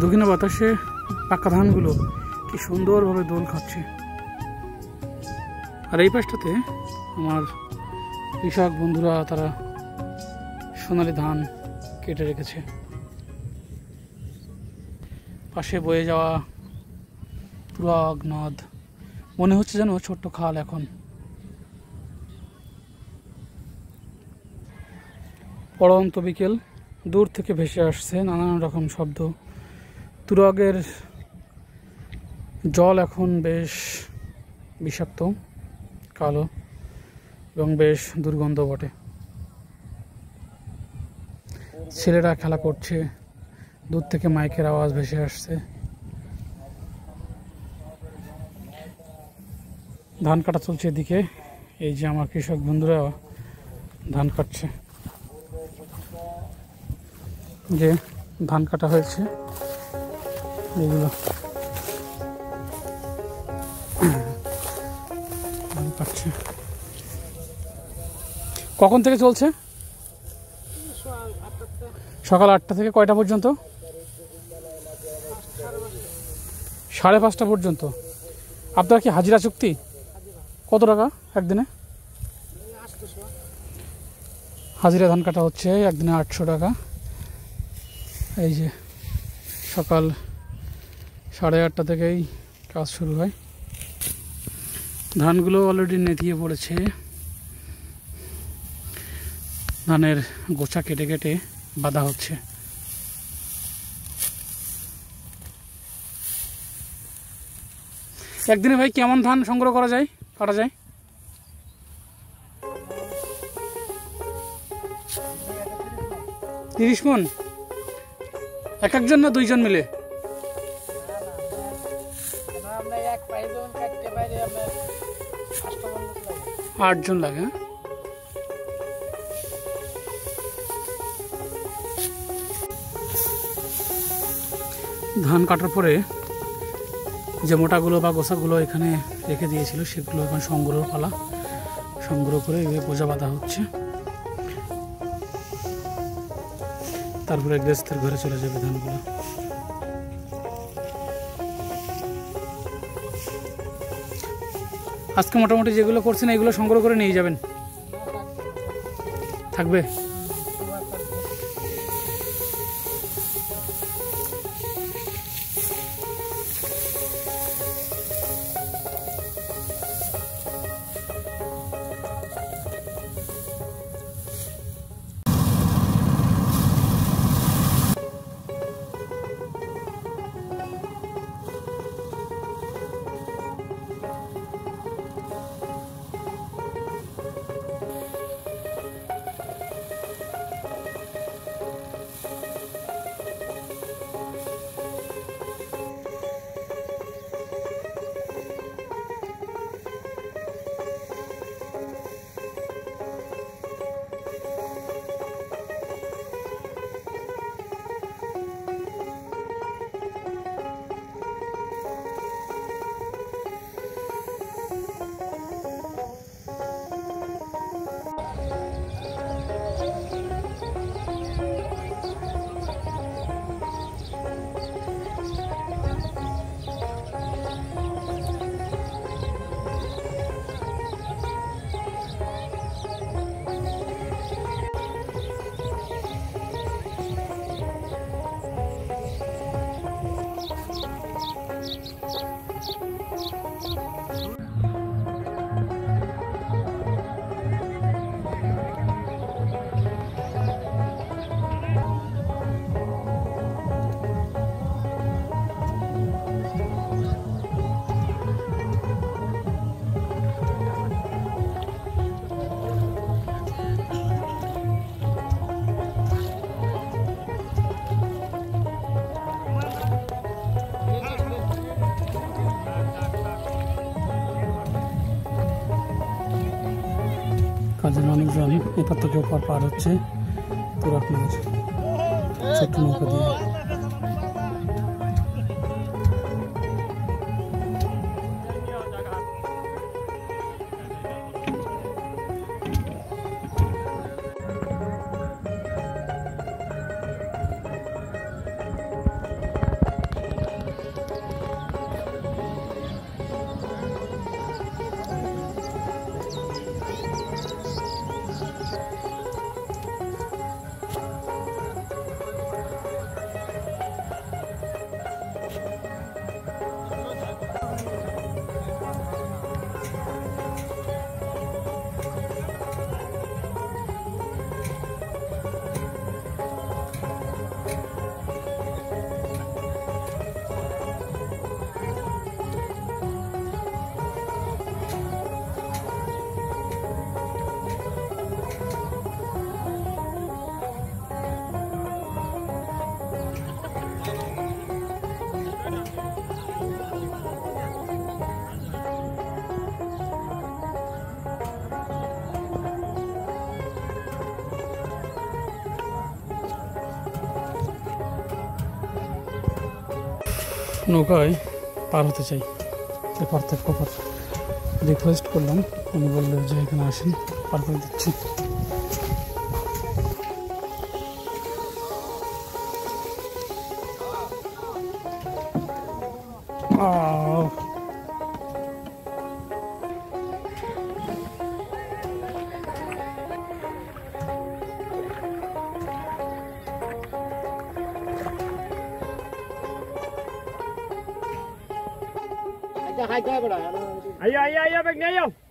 দক্ষিণা বাতাসে পাকা ধানগুলো কি সুন্দরভাবে দোল খাচ্ছে। আর এই পাশটাতে আমার কৃষক বন্ধুরা তারা সোনালি ধান কেটে রেখেছে। পাশে বয়ে যাওয়া তুরাগ নদ, মনে হচ্ছে যেন ছোট্ট খাল। এখন পড়ন্ত বিকেল, দূর থেকে ভেসে আসছে নানান রকম শব্দ। তুরাগের জল এখন বেশ বিষাক্ত, কালো এবং বেশ দুর্গন্ধ বটে। ছেলেরা খেলা করছে, দূর থেকে মাইকের আওয়াজ ভেসে আসছে। ধান কাটা চলছে এদিকে। এই যে আমার কৃষক বন্ধুরা ধান কাটছে, যে ধান কাটা হয়েছে এগুলো ধান কাটছে। কখন থেকে চলছে? সকাল 8টা থেকে কয়টা পর্যন্ত? 5:30 পর্যন্ত। আপনার কি হাজিরা চুক্তি? কত টাকা একদিনে? হাজিরা ধান কাটা হচ্ছে একদিনে 800 টাকা। এই যে সকাল 8:30 থেকেই কাজ শুরু হয়। ধানগুলো অলরেডি নেতিয়ে পড়েছে। ধানের গোছা কেটে কেটে বাঁধা হচ্ছে। একদিনে ভাই কেমন ধান সংগ্রহ করা যায়, কাটা যায়? তিরিশ মণ? এক একজন না দুইজন মিলে? 8 জন লাগে। ধান কাটার পরে যে মোটাগুলো বা গোছাগুলো এখানে রেখে দিয়েছিল সেগুলো এখন সংগ্রহ করে বোঝা বাঁধা হচ্ছে। তারপরে গৃহস্থের ঘরে চলে যাবে ধানগুলো। আজকে মোটামুটি যেগুলো করছেন এগুলো সংগ্রহ করে নিয়ে যাবেন? থাকবে? কাজের মানুষজন এপার থেকে ওপার পার হচ্ছে তুরাগ নদীর ছোট্ট নৌকা দিয়ে। নৌকায় পার হতে চাই, পার্থক্য পথ রিকোয়েস্ট করলাম, উনি বললো যে এখানে আসেন, পার করে দিচ্ছি। Ayo, ayo, ayo, Bang Ayo.